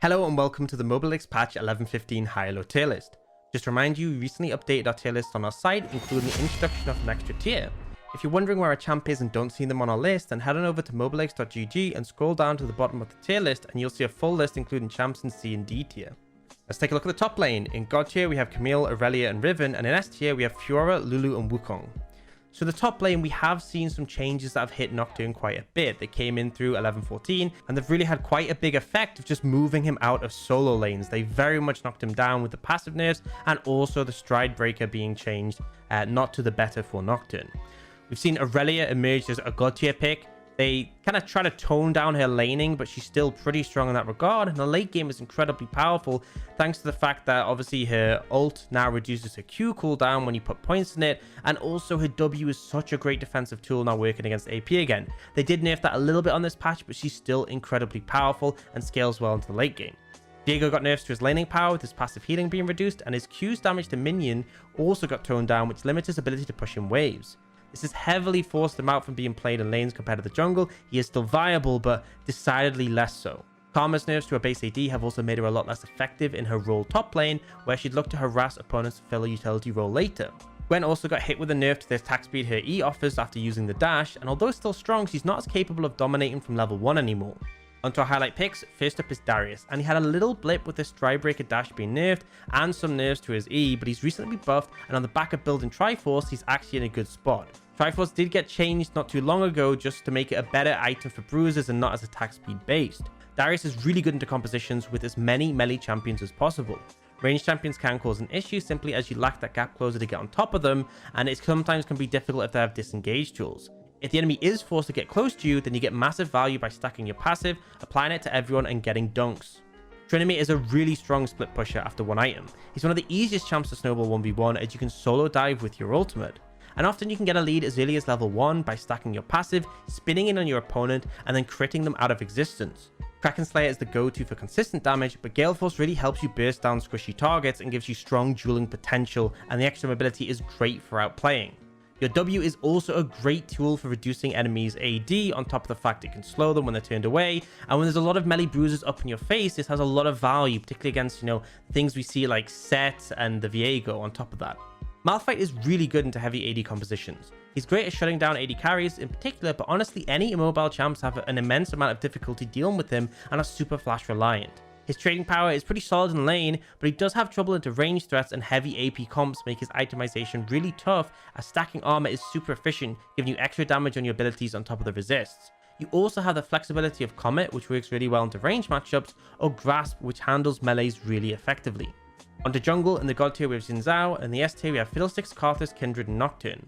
Hello and welcome to the Mobalytics patch 11.15 High-ELO tier list. Just to remind you, we recently updated our tier list on our site, including the introduction of an extra tier. If you're wondering where a champ is and don't see them on our list, then head on over to mobalytics.gg and scroll down to the bottom of the tier list and you'll see a full list including champs in C and D tier. Let's take a look at the top lane. In God tier we have Camille, Aurelia and Riven, and in S tier we have Fiora, Lulu and Wukong. So the top lane, we have seen some changes that have hit Nocturne quite a bit. They came in through 11.14 and they've really had quite a big effect of just moving him out of solo lanes. They very much knocked him down with the passive nerfs and also the stride breaker being changed, not to the better for Nocturne. We've seen Aurelia emerge as a god tier pick. They kind of try to tone down her laning, but she's still pretty strong in that regard. And the late game is incredibly powerful thanks to the fact that obviously her ult now reduces her Q cooldown when you put points in it. And also her W is such a great defensive tool now working against AP again. They did nerf that a little bit on this patch, but she's still incredibly powerful and scales well into the late game. Diego got nerfs to his laning power with his passive healing being reduced, and his Q's damage to minion also got toned down, which limits his ability to push in waves. This has heavily forced him out from being played in lanes compared to the jungle. He is still viable, but decidedly less so. Karma's nerfs to her base AD have also made her a lot less effective in her role top lane, where she'd look to harass opponents to fill a utility role later. Gwen also got hit with a nerf to the attack speed her E offers after using the dash, and although still strong, she's not as capable of dominating from level 1 anymore. Onto our highlight picks, first up is Darius, and he had a little blip with his stride breaker dash being nerfed and some nerfs to his E, but he's recently buffed, and on the back of building Triforce, he's actually in a good spot. Triforce did get changed not too long ago just to make it a better item for bruisers and not as attack speed based. Darius is really good into compositions with as many melee champions as possible. Ranged champions can cause an issue simply as you lack that gap closer to get on top of them, and it sometimes can be difficult if they have disengage tools. If the enemy is forced to get close to you, then you get massive value by stacking your passive, applying it to everyone and getting dunks. Trinity is a really strong split pusher after one item. He's one of the easiest champs to snowball 1v1 as you can solo dive with your ultimate. And often you can get a lead as early as level 1 by stacking your passive, spinning in on your opponent, and then critting them out of existence. Kraken Slayer is the go-to for consistent damage, but Gale Force really helps you burst down squishy targets and gives you strong dueling potential, and the extra mobility is great for outplaying. Your W is also a great tool for reducing enemies' AD, on top of the fact it can slow them when they're turned away, and when there's a lot of melee bruises up in your face, this has a lot of value, particularly against, things we see like Set and the Viego on top of that. Malphite is really good into heavy AD compositions. He's great at shutting down AD carries in particular, but honestly any immobile champs have an immense amount of difficulty dealing with him and are super flash reliant. His trading power is pretty solid in lane, but he does have trouble into range threats, and heavy AP comps make his itemization really tough as stacking armor is super efficient, giving you extra damage on your abilities on top of the resists. You also have the flexibility of Comet, which works really well into range matchups, or Grasp, which handles melees really effectively. Onto jungle, in the god tier we have Xin Zhao, and the S tier we have Fiddlesticks, Karthus, Kindred and Nocturne.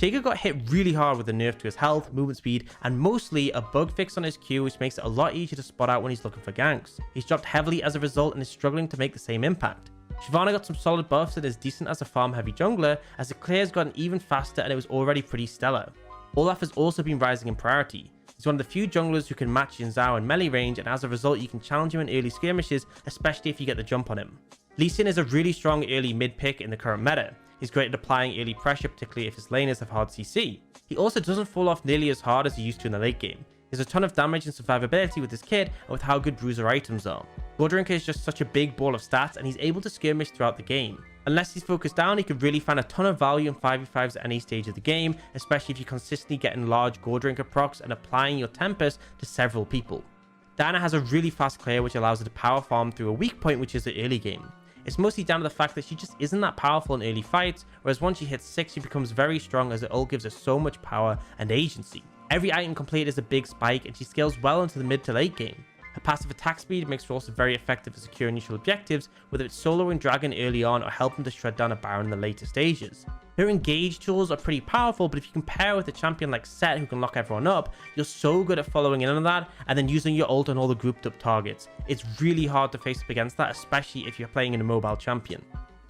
Jaeger got hit really hard with a nerf to his health, movement speed, and mostly a bug fix on his Q, which makes it a lot easier to spot out when he's looking for ganks. He's dropped heavily as a result and is struggling to make the same impact. Shyvana got some solid buffs and is decent as a farm heavy jungler, as the clear has gotten even faster and it was already pretty stellar. Olaf has also been rising in priority. He's one of the few junglers who can match Xin Zhao in melee range, and as a result you can challenge him in early skirmishes, especially if you get the jump on him. Lee Sin is a really strong early mid pick in the current meta. He's great at applying early pressure, particularly if his laners have hard CC. He also doesn't fall off nearly as hard as he used to in the late game. He has a ton of damage and survivability with his kit and with how good bruiser items are. Gordrinker is just such a big ball of stats and he's able to skirmish throughout the game. Unless he's focused down, he could really find a ton of value in 5v5s at any stage of the game, especially if you're consistently getting large Gordrinker procs and applying your Tempest to several people. Diana has a really fast clear which allows her to power farm through a weak point, which is the early game. It's mostly down to the fact that she just isn't that powerful in early fights, whereas once she hits 6 she becomes very strong as the ult gives her so much power and agency. Every item complete is a big spike and she scales well into the mid to late game. Her passive attack speed makes her also very effective for securing initial objectives, whether it's soloing Dragon early on or helping to shred down a Baron in the later stages. Her engage tools are pretty powerful, but if you compare with a champion like Set who can lock everyone up, you're so good at following in on that and then using your ult on all the grouped up targets. It's really hard to face up against that, especially if you're playing in a mobile champion.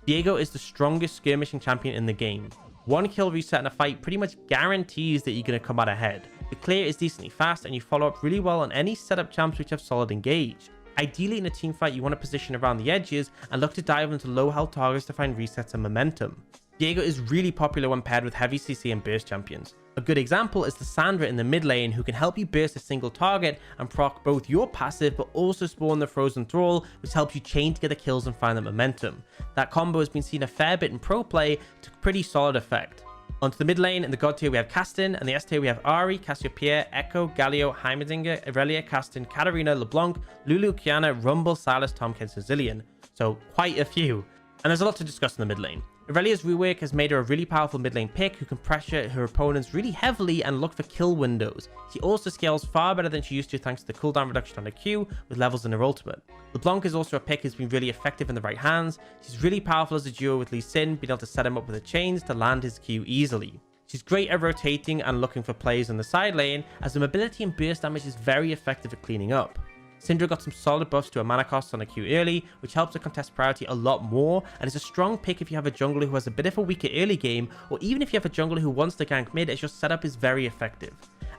Diego is the strongest skirmishing champion in the game. One kill reset in a fight pretty much guarantees that you're going to come out ahead. The clear is decently fast and you follow up really well on any setup champs which have solid engage. Ideally in a team fight you want to position around the edges and look to dive into low health targets to find resets and momentum. Diego is really popular when paired with heavy CC and burst champions. A good example is the Sandra in the mid lane, who can help you burst a single target and proc both your passive but also spawn the Frozen Thrall, which helps you chain together kills and find that momentum. That combo has been seen a fair bit in pro play to pretty solid effect. Onto the mid lane, in the god tier we have Castin, and the S tier we have Ahri, Cassiopeia, Echo, Galio, Heimerdinger, Irelia, Castin, Katarina, LeBlanc, Lulu, Kiana, Rumble, Silas, Tomkins, and Zillion. So quite a few. And there's a lot to discuss in the mid lane. Irelia's rework has made her a really powerful mid lane pick who can pressure her opponents really heavily and look for kill windows. She also scales far better than she used to thanks to the cooldown reduction on her Q with levels in her ultimate. LeBlanc is also a pick who's been really effective in the right hands. She's really powerful as a duo with Lee Sin, being able to set him up with her chains to land his Q easily. She's great at rotating and looking for plays in the side lane, as the mobility and burst damage is very effective at cleaning up. Syndra got some solid buffs to her mana cost on a Q early, which helps her contest priority a lot more, and is a strong pick if you have a jungler who has a bit of a weaker early game, or even if you have a jungler who wants to gank mid, as your setup is very effective.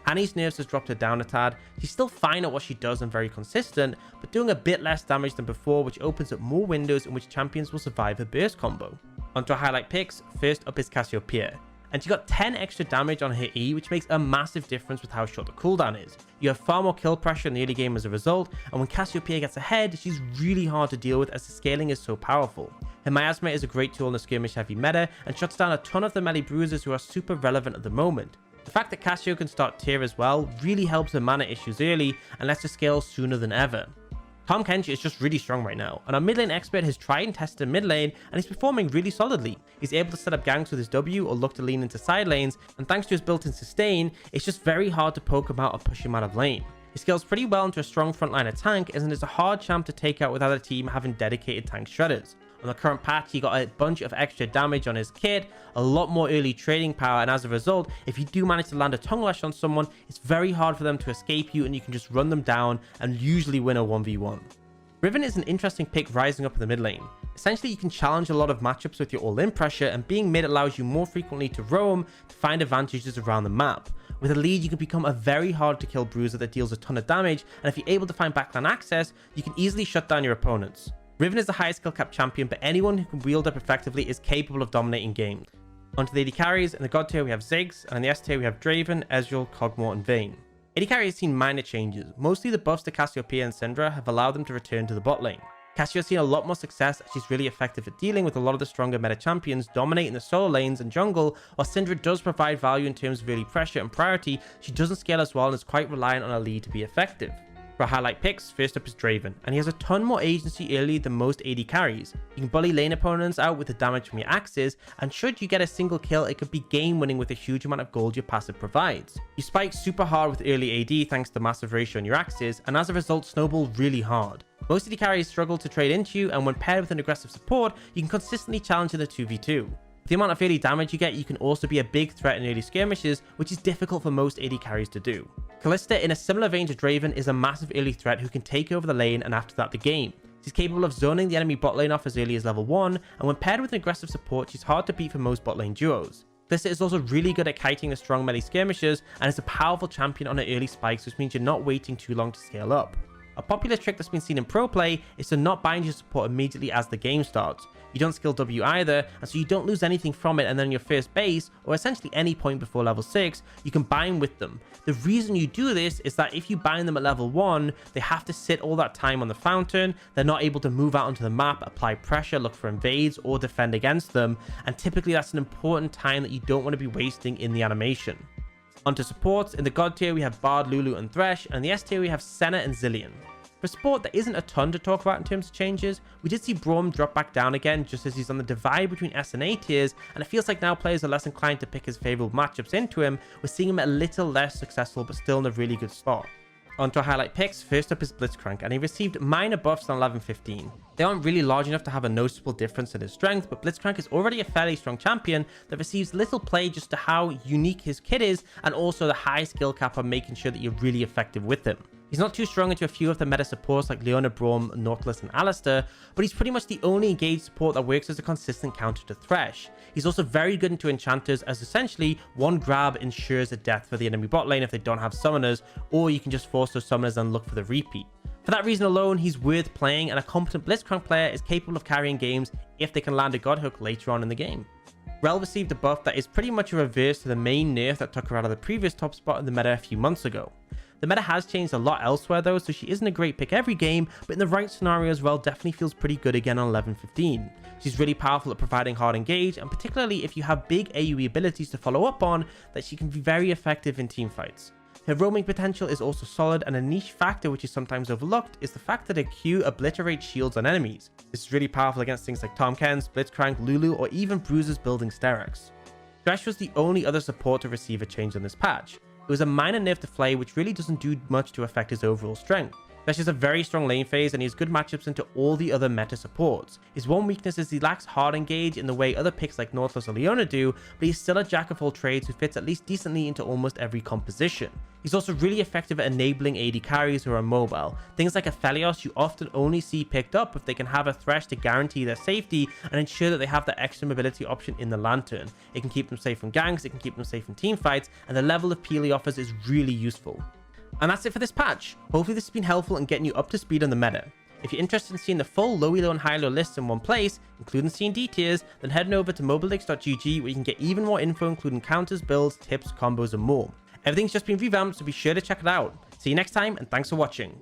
Annie's nerfs has dropped her down a tad. She's still fine at what she does and very consistent, but doing a bit less damage than before, which opens up more windows in which champions will survive her burst combo. Onto our highlight picks. First up is Cassiopeia, and she got 10 extra damage on her E, which makes a massive difference with how short the cooldown is. You have far more kill pressure in the early game as a result, and when Cassiopeia gets ahead, she's really hard to deal with as the scaling is so powerful. Her Miasma is a great tool in the skirmish heavy meta, and shuts down a ton of the melee bruisers who are super relevant at the moment. The fact that Cassio can start tier as well really helps her mana issues early, and lets her scale sooner than ever. Tahm Kench is just really strong right now, and our mid lane expert has tried and tested mid lane, and he's performing really solidly. He's able to set up ganks with his W or look to lean into side lanes, and thanks to his built-in sustain, it's just very hard to poke him out or push him out of lane. He scales pretty well into a strong frontliner tank, as it is a hard champ to take out without a team having dedicated tank shredders. On the current patch, he got a bunch of extra damage on his kit, a lot more early trading power, and as a result, if you do manage to land a tongue lash on someone, it's very hard for them to escape you, and you can just run them down and usually win a 1v1. Riven is an interesting pick rising up in the mid lane. Essentially, you can challenge a lot of matchups with your all-in pressure, and being mid allows you more frequently to roam to find advantages around the map. With a lead, you can become a very hard to kill bruiser that deals a ton of damage, and if you're able to find backline access, you can easily shut down your opponents. Riven is the highest skill cap champion, but anyone who can wield up effectively is capable of dominating games. Onto the AD carries. In the god tier we have Ziggs, and in the S tier we have Draven, Ezreal, Kog'Maw, and Vayne. AD carry has seen minor changes. Mostly the buffs to Cassiopeia and Syndra have allowed them to return to the bot lane. Cassio has seen a lot more success, as she's really effective at dealing with a lot of the stronger meta champions dominating the solo lanes and jungle, while Syndra does provide value in terms of early pressure and priority. She doesn't scale as well and is quite reliant on a lead to be effective. For our highlight picks, first up is Draven, and he has a ton more agency early than most AD carries. You can bully lane opponents out with the damage from your axes, and should you get a single kill, it could be game winning with a huge amount of gold your passive provides. You spike super hard with early AD thanks to the massive ratio on your axes, and as a result snowball really hard. Most AD carries struggle to trade into you, and when paired with an aggressive support, you can consistently challenge in the 2v2. With the amount of early damage you get, you can also be a big threat in early skirmishes, which is difficult for most AD carries to do. Kalista, in a similar vein to Draven, is a massive early threat who can take over the lane and after that the game. She's capable of zoning the enemy bot lane off as early as level 1, and when paired with an aggressive support, she's hard to beat for most bot lane duos. Kalista is also really good at kiting the strong melee skirmishers, and is a powerful champion on her early spikes, which means you're not waiting too long to scale up. A popular trick that's been seen in pro play is to not bind your support immediately as the game starts. You don't skill W either, and so you don't lose anything from it, and then on your first base, or essentially any point before level 6, you can bind with them. The reason you do this is that if you bind them at level 1, they have to sit all that time on the fountain, they're not able to move out onto the map, apply pressure, look for invades, or defend against them, and typically that's an important time that you don't want to be wasting in the animation. Onto supports. In the god tier we have Bard, Lulu, and Thresh, and in the S tier we have Senna and Zillion. For support, there isn't a ton to talk about in terms of changes. We did see Braum drop back down again, just as he's on the divide between S and A tiers, and it feels like now players are less inclined to pick his favourable matchups into him. We're seeing him a little less successful, but still in a really good spot. Onto our highlight picks. First up is Blitzcrank, and he received minor buffs on 11-15. They aren't really large enough to have a noticeable difference in his strength, but Blitzcrank is already a fairly strong champion that receives little play just to how unique his kit is, and also the high skill cap on making sure that you're really effective with him. He's not too strong into a few of the meta supports like Leona, Braum, Nautilus, and Alistair, but he's pretty much the only engaged support that works as a consistent counter to Thresh. He's also very good into enchanters, as essentially one grab ensures a death for the enemy bot lane if they don't have summoners, or you can just force those summoners and look for the repeat. For that reason alone, he's worth playing, and a competent Blitzcrank player is capable of carrying games if they can land a God Hook later on in the game. Rel received a buff that is pretty much a reverse to the main nerf that took her out of the previous top spot in the meta a few months ago. The meta has changed a lot elsewhere though, so she isn't a great pick every game, but in the right scenarios, Rel definitely feels pretty good again on 11-15. She's really powerful at providing hard engage, and particularly if you have big AoE abilities to follow up on, that she can be very effective in team fights. Her roaming potential is also solid, and a niche factor which is sometimes overlooked is the fact that her Q obliterates shields on enemies. This is really powerful against things like Tomkens, Blitzcrank, Lulu, or even bruisers building Sterak's. Thresh was the only other support to receive a change on this patch. It was a minor nerf to Flay, which really doesn't do much to affect his overall strength. Thresh is a very strong lane phase and he has good matchups into all the other meta supports. His one weakness is he lacks hard engage in the way other picks like Nautilus or Leona do, but he's still a jack of all trades who fits at least decently into almost every composition. He's also really effective at enabling AD carries who are mobile. Things like Aphelios you often only see picked up if they can have a Thresh to guarantee their safety and ensure that they have that extra mobility option in the Lantern. It can keep them safe from ganks, it can keep them safe from team fights, and the level of peel he offers is really useful. And that's it for this patch. Hopefully this has been helpful in getting you up to speed on the meta. If you're interested in seeing the full low-elo and high-elo lists in one place, including seeing D tiers, then head on over to mobalytics.gg where you can get even more info including counters, builds, tips, combos, and more. Everything's just been revamped, so be sure to check it out. See you next time, and thanks for watching.